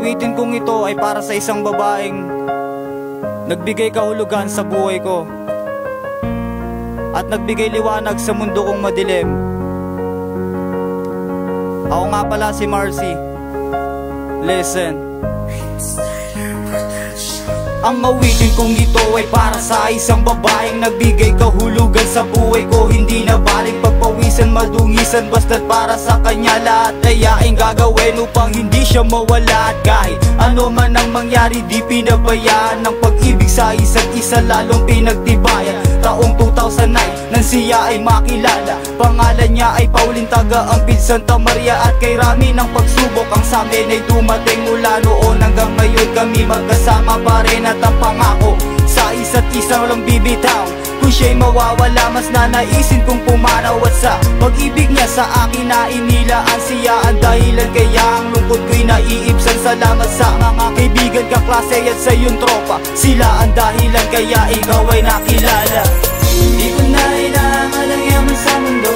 awitin kong ito ay para sa isang babaeng nagbigay kahulugan sa buhay ko at nagbigay liwanag sa mundo kong madilim. Ako nga pala si Marcy. Listen. Ang awitin kong ito ay para sa isang babaeng nagbigay kahulugan sa buhay ko. Hindi na baling pagpawisan, madungisan, basta't para sa kanya lahat ay aking gagawin upang hindi siya mawala. At kahit ano man ang mangyari, di pinabayaan ng pag-ibig sa isa't isa, lalong pinagtibayan. Taong 2009 nang siya ay makilala, pangalan niya ay Pauline, taga Ampid, Santa Maria. At kay rami ng pagsubok ang samin ay dumating mula noon hanggang ngayon. Kami magkasama pa rin at ang pangako sa isa't isa walang bibitaw. Kung siya'y mawawala, mas nanaisin kong pumanaw. At sa pag-ibig niya sa akin na inilaan, siya ang dahilan kaya ang lungkot ko'y naiibsan. Salamat sa mga kaibigan, kaklase at sa iyong tropa, sila ang dahilan kaya ikaw ay nakilala. Hindi ko na kailangan ang yaman sa mundo,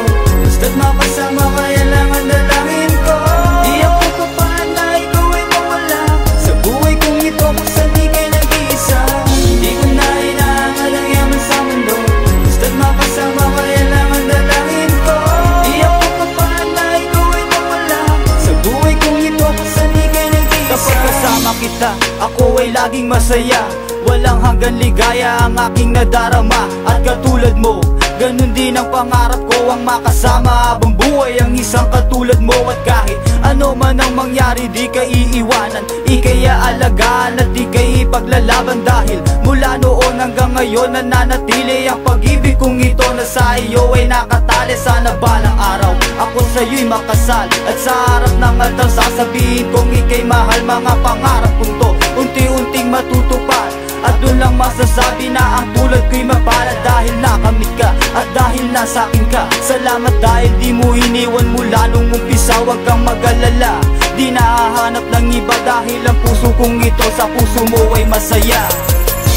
basta't mapasama kaya lang ang dalangin ko. Di ako papaan na ikaw ay mawala sa buhay kong ito kung saan di kayo nag-iisa. Hindi ko na kailangan ang yaman sa mundo, basta't mapasama kaya lang ang dalangin ko. Di ako papaan na ikaw ay mawala sa buhay kong ito kung saan di kayo nag-iisa. Kapag kasama kita, ako ay laging masaya, walang hanggang ligaya ang aking nadarama. At katulad mo, ganun din ang pangarap ko, ang makasama habang buhay ang isang katulad mo. At kahit ano man ang mangyari, di ka iiwanan, ika'y aalagaan at di ka'y ipaglalaban. Dahil mula noon hanggang ngayon nananatili ang pag-ibig kong ito na sa iyo ay nakatali. Sana balang araw ako sa'yo'y makasal at sa harap ng altar sasabihin kong ika'y mahal. Mga pangarap kong to unti-unting matutupad, at doon lang masasabi na ang tulad ko'y mapalad. Dahil nakamit ka at dahil nasa akin ka, salamat dahil di mo iniwan mula nung umpisa. Huwag kang mag-alala, di nahahanap ng iba, dahil ang puso kong ito sa puso mo ay masaya.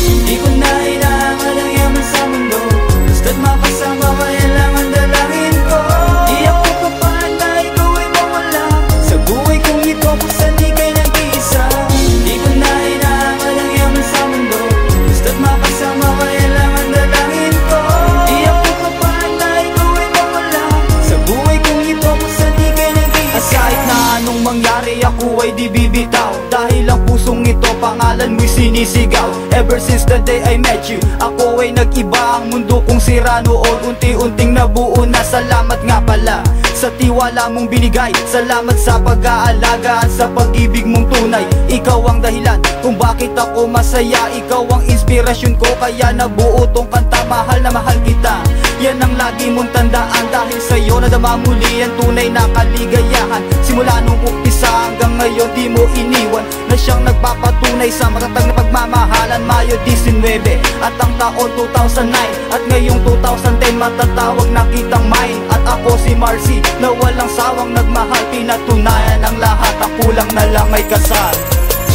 Hindi ko na kailangan ang yaman sa mundo, basta't mapasama kaya lang ang dalangin ko. Di ako papaan na ikaw ay mawala sa buhay kong ito kung saan di kayo nag-iisa. Hindi ko na kailangan ang yaman sa mundo, basta't mapasama kaya lang ang dalangin ko. Di ako papaan na ikaw ay mawala sa buhay kong ito kung saan di kayo nag-iisa. At kahit na anong mangyari, ako ay di bibitaw, dahil ang pusong ito pangalan mo'y sinisigaw. Ever since the day I met you, ako ay nag-iba. Ang mundo kong sira noon unti-unting nabuo na. Salamat nga pala sa tiwala mong binigay, salamat sa pag-aalaga at sa pag-ibig mong tunay. Ikaw ang dahilan kung bakit ako masaya, ikaw ang inspirasyon ko kaya nabuo tong kanta. Mahal na mahal kita, yan ang lagi mong tandaan, dahil sa'yo nadama muli ang tunay na kaligayahan. Simula nung umpisa hanggang ngayon di mo iniwan, na siyang nagpapatunay sa matatag na pagmamahalan. Mayo 19 at ang taon 2009, at ngayong 2010 matatawag na kitang mine. At ako si Marcy na walang sawang nagmahal, pinatunayan ang lahat, ako lang na lang ay kasal.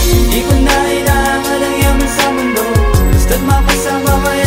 Hindi ko na kailangan ang yaman sa mundo, basta't mapasama kaya